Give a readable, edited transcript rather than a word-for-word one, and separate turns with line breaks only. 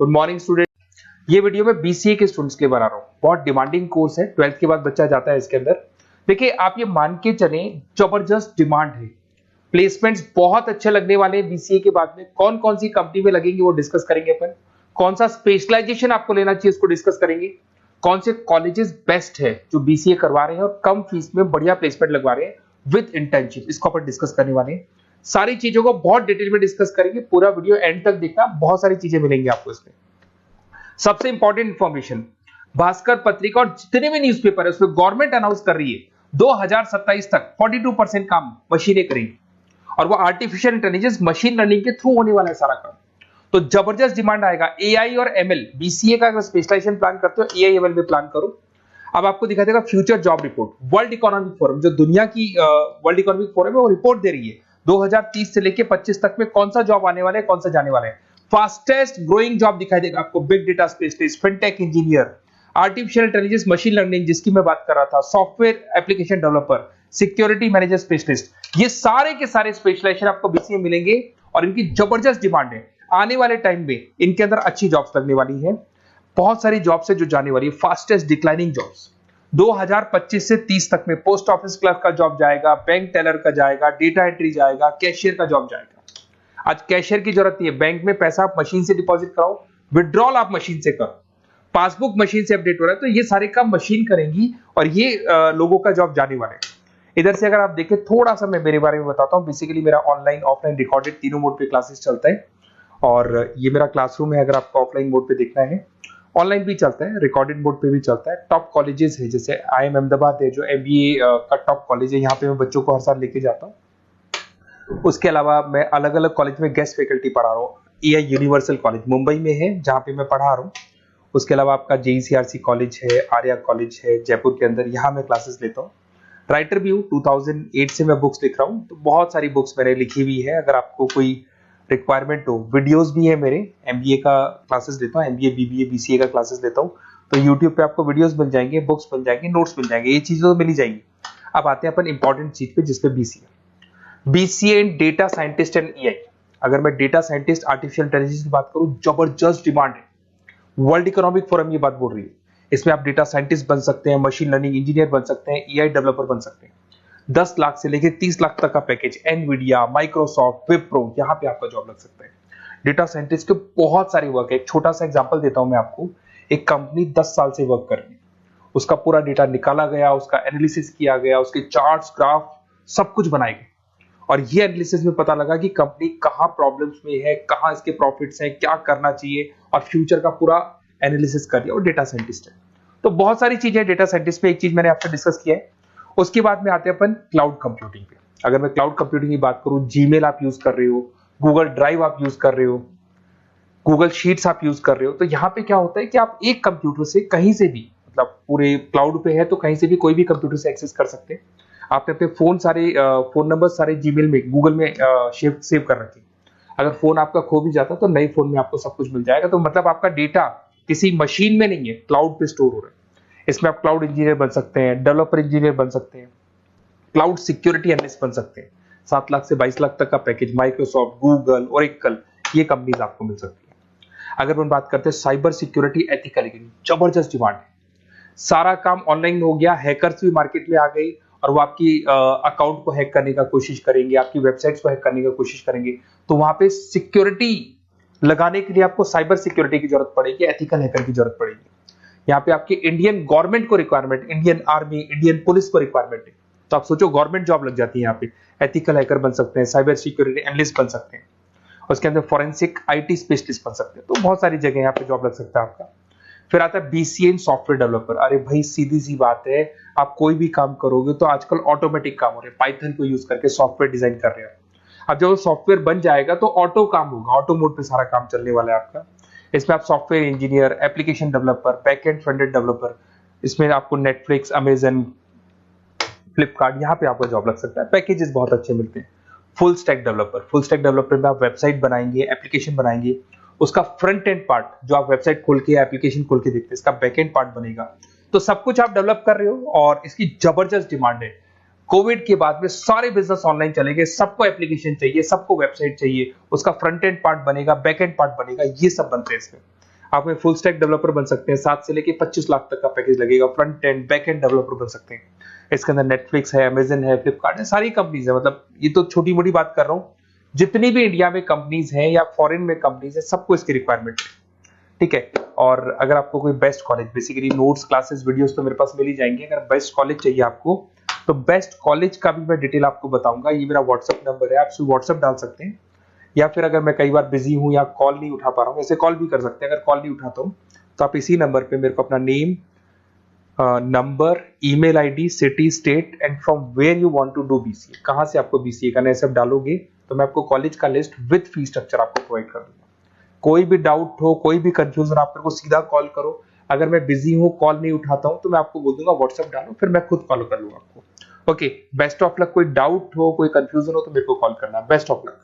Good morning student. ये video मैं BCA के स्टूडेंट्स के लिए बना रहा हूँ। बहुत डिमांडिंग कोर्स है, 12th के बाद बच्चा जाता है इसके अंदर। देखिए आप ये मान के चले, जबरदस्त डिमांड है, प्लेसमेंट्स बहुत अच्छे लगने वाले हैं बीसीए के बाद में। कौन कौन सी कंपनी में लगेंगे वो डिस्कस करेंगे अपन। कौन सा स्पेशलाइजेशन आपको लेना चाहिए उसको डिस्कस करेंगे। कौन से कॉलेजेस बेस्ट है जो बीसीए करवा रहे हैं और कम फीस में बढ़िया प्लेसमेंट लगवा रहे हैं विद इंटर्नशिप, इसको अपन डिस्कस करने वाले हैं। सारी चीजों को बहुत डिटेल में डिस्कस करेंगे। पूरा वीडियो एंड तक देखना, बहुत सारी चीजें मिलेंगी आपको इसमें। सबसे इंपॉर्टेंट इंफॉर्मेशन, भास्कर पत्रिका और जितने भी न्यूज़पेपर है उसमें गवर्नमेंट अनाउंस कर रही है 2027 तक 42% काम मशीनें करेंगी और वो आर्टिफिशियल इंटेलिजेंस मशीन लर्निंग के थ्रू होने वाला है सारा काम। तो जबरदस्त डिमांड आएगा। एआई और एमएल, बीसीए का अगर स्पेशलाइजेशन प्लान करते हो एआई एमएल में प्लान करो। अब आपको दिखा देगा future job report, world economic forum, जो दुनिया की वर्ल्ड इकोनॉमिक फोरम है वो रिपोर्ट दे रही है 2030 से लेके 25 तक में कौन सा जॉब आने वाला है, कौन सा जाने वाला है। फास्टेस्ट ग्रोइंग जॉब दिखाई देगा आपको, big data specialist, fintech engineer, artificial intelligence machine learning जिसकी मैं बात कर रहा था, software application developer, security manager specialist, ये सारे के सारे स्पेशलाइजेशन आपको बीसीए में मिलेंगे और इनकी जबरदस्त डिमांड है। आने वाले टाइम में इनके अंदर अच्छी जॉब्स लगने वाली है, बहुत सारी जॉब्स है जो जाने वाली है। फास्टेस्ट डिक्लाइनिंग जॉब्स 2025 से 30 तक में पोस्ट ऑफिस क्लर्क का जॉब जाएगा, बैंक टेलर का जाएगा, डेटा एंट्री जाएगा, कैशियर का जॉब जाएगा। आज कैशियर की जरूरत नहीं है, बैंक में पैसा आप मशीन से डिपॉजिट कराओ, विड्रॉल आप मशीन से करो, पासबुक मशीन से अपडेट हो रहा है, तो ये सारे काम मशीन करेंगी और ये लोगों का जॉब जाने वाला है। इधर से अगर आप देखें थोड़ा सा मैं मेरे बारे में बताता हूँ। बेसिकली मेरा ऑनलाइन ऑफलाइन रिकॉर्डेड तीनों मोड पे क्लासेस चलता है और ये मेरा क्लासरूम है। अगर आपको ऑफलाइन मोड पे देखना है, ऑनलाइन भी चलता है, रिकॉर्डेड मोड पे भी चलता है। टॉप कॉलेजेस है जैसे IIM अहमदाबाद है जो MBA का टॉप कॉलेज है, यहाँ पे मैं बच्चों को हर साल लेके जाता हूँ। उसके अलावा मैं अलग अलग कॉलेज में गेस्ट फैकल्टी पढ़ा रहा हूँ। EI यूनिवर्सल कॉलेज मुंबई में है जहाँ पे मैं पढ़ा रहा हूँ। उसके अलावा आपका JECRC कॉलेज है, आर्या कॉलेज है जयपुर के अंदर, यहाँ मैं क्लासेस लेता हूँ। राइटर भी हूँ, 2008 से मैं बुक्स लिख रहा हूँ, तो बहुत सारी बुक्स मैंने लिखी हुई है। अगर आपको कोई रिक्वायरमेंट हो, वीडियोस भी है मेरे, MBA का क्लासेस लेता हूँ, MBA BBA BCA का क्लासेस लेता हूँ, तो YouTube पे आपको वीडियोस मिल जाएंगे, बुक्स मिल जाएंगे, नोट्स मिल जाएंगे, ये चीजें तो मिल ही जाएंगी। अब आते हैं अपन इंपॉर्टेंट चीज पे जिसपे BCA in data scientist and EI। अगर मैं डेटा साइंटिस्ट आर्टिफिशियल इंटेलिजेंस की बात करूं, जबरदस्त डिमांड है। वर्ल्ड इकोनॉमिक फोरम ये बात बोल रही है, इसमें आप डेटा साइंटिस्ट बन सकते हैं, मशीन लर्निंग इंजीनियर बन सकते हैं, EI डेवलपर बन सकते हैं। 10 लाख से लेकर 30 लाख तक का पैकेज, एनवीडिया, माइक्रोसॉफ्ट, विप्रो, यहाँ पे आपका जॉब लग सकता है। डेटा साइंटिस्ट के बहुत सारे वर्क है। एक छोटा सा एग्जांपल देता हूं मैं आपको। एक कंपनी 10 साल से वर्क कर रही है, उसका पूरा डेटा निकाला गया, उसका एनालिसिस किया गया, उसके चार्ट्स, ग्राफ सब कुछ बनाए गए और ये एनालिसिस में पता लगा कि कंपनी कहां प्रॉब्लम्स में है, कहां इसके प्रॉफिट्स हैं, क्या करना चाहिए और फ्यूचर का पूरा एनालिसिस कर दिया। और डेटा साइंटिस्ट है, तो बहुत सारी चीजें डेटा साइंटिस्ट पे। एक चीज मैंने आपसे डिस्कस किया है। उसके बाद में आते हैं अपन क्लाउड कंप्यूटिंग पे। अगर मैं क्लाउड कंप्यूटिंग की बात करूं, जीमेल आप यूज कर रहे हो, गूगल ड्राइव आप यूज कर रहे हो, गूगल शीट्स आप यूज कर रहे हो, तो यहाँ पे क्या होता है कि आप एक कंप्यूटर से कहीं से भी, मतलब पूरे क्लाउड पे है तो कहीं से भी कोई भी कंप्यूटर से एक्सेस कर सकते हैं। आपने अपने फोन फोन नंबर सारे जीमेल में, गूगल में सेव कर रखे। अगर फोन आपका खो भी जाता तो नए फोन में आपको सब कुछ मिल जाएगा। तो मतलब आपका डेटा किसी मशीन में नहीं है, क्लाउड पे स्टोर हो रहा है। इसमें आप क्लाउड इंजीनियर बन सकते हैं, डेवलपर इंजीनियर बन सकते हैं, क्लाउड सिक्योरिटी एनालिस्ट बन सकते हैं। 7 लाख से 22 लाख तक का पैकेज, माइक्रोसॉफ्ट, गूगल, ओरेकल, ये कंपनीज आपको मिल सकती है। अगर हम बात करते हैं साइबर सिक्योरिटी एथिकल, जबरदस्त डिमांड है। सारा काम ऑनलाइन हो गया, हैकर्स भी मार्केट में आ गई और वो आपकी अकाउंट को हैक करने का कोशिश करेंगे, आपकी वेबसाइट्स को हैक करने का कोशिश करेंगे। तो वहां पे सिक्योरिटी लगाने के लिए आपको साइबर सिक्योरिटी की जरूरत पड़ेगी, एथिकल हैकर की जरूरत पड़ेगी। यहाँ पे आपकी इंडियन गवर्नमेंट को requirement, Indian army, Indian police को रिक्वायरमेंट है। तो आप सोचो गवर्नमेंट जॉब लग जाती है यहाँ पे। एथिकल हैकर बन सकते हैं, साइबर सिक्योरिटी एनालिस्ट बन सकते हैं, उसके अंदर फॉरेंसिक IT स्पेशलिस्ट बन सकते हैं। तो बहुत सारी जगह यहाँ पे जॉब लग सकता है आपका। फिर आता है BCA इन सॉफ्टवेयर डेवलपर। अरे भाई सीधी सी बात है, आप कोई भी काम करोगे तो आजकल ऑटोमेटिक काम हो रहे हैं, पाइथन को यूज करके सॉफ्टवेयर डिजाइन कर रहे हैं। अब जब सॉफ्टवेयर बन जाएगा तो ऑटो काम होगा, ऑटो मोड पे सारा काम चलने वाला है आपका। इसमें आप software engineer, application developer, backend front-end developer, इसमें आपको नेटफ्लिक्स, अमेजन, फ्लिपकार्ट, यहाँ पे आपका जॉब लग सकता है। पैकेजेस बहुत अच्छे मिलते हैं। फुल स्टैक डेवलपर में आप वेबसाइट बनाएंगे, एप्लीकेशन बनाएंगे, उसका फ्रंट एंड पार्ट जो आप वेबसाइट खोल के एप्लीकेशन खोल के देखते हैं, इसका बैक एंड पार्ट बनेगा। तो सब कुछ आप डेवलप कर रहे हो और इसकी जबरदस्त डिमांड है। कोविड के बाद में सारे बिजनेस ऑनलाइन चलेंगे, सबको एप्लीकेशन चाहिए, सबको वेबसाइट चाहिए, उसका फ्रंट एंड पार्ट बनेगा, बैक एंड पार्ट बनेगा, ये सब बनते हैं इसमें। आप में फुल स्टैक डेवलपर बन सकते हैं, 7 से लेके 25 लाख तक का पैकेज लगेगा। Front end back end developer बन सकते हैं। इसके अंदर नेटफ्लिक्स है, अमेजन है, फ्लिपकार्ट है, सारी कंपनीज है। मतलब ये तो छोटी मोटी बात कर रहा हूँ, जितनी भी इंडिया में कंपनीज हैं या फॉरेन में कंपनीज है, सबको इसकी रिक्वायरमेंट है, ठीक है। और अगर आपको कोई best college, basically notes, classes, videos तो मेरे पास मिल ही जाएंगे। अगर बेस्ट कॉलेज चाहिए आपको, तो बेस्ट कॉलेज का भी मैं डिटेल आपको बताऊंगा। ये मेरा व्हाट्सएप नंबर है, आप व्हाट्सएप डाल सकते हैं, या फिर अगर मैं कई बार बिजी हूं या कॉल नहीं उठा पा रहा हूं, ऐसे कॉल भी कर सकते हैं। अगर कॉल नहीं उठाता हूं तो आप इसी नंबर पे मेरे को अपना name, number, email ID, city, state and from where you want to do BCA, कहां से आपको बीसीए करना है, सब डालोगे तो मैं आपको कॉलेज का लिस्ट विद फी स्ट्रक्चर आपको प्रोवाइड कर दूंगा। कोई भी डाउट हो, कोई भी कंफ्यूजन, आप मेरे को सीधा कॉल करो। अगर मैं बिजी हूं, कॉल नहीं उठाता हूं, तो मैं आपको बोल दूंगा व्हाट्सएप डालो, फिर मैं खुद कॉल कर लूंगा आपको। Okay, best of luck. कोई डाउट हो, कोई कंफ्यूजन हो तो मेरे को कॉल करना। Best of luck.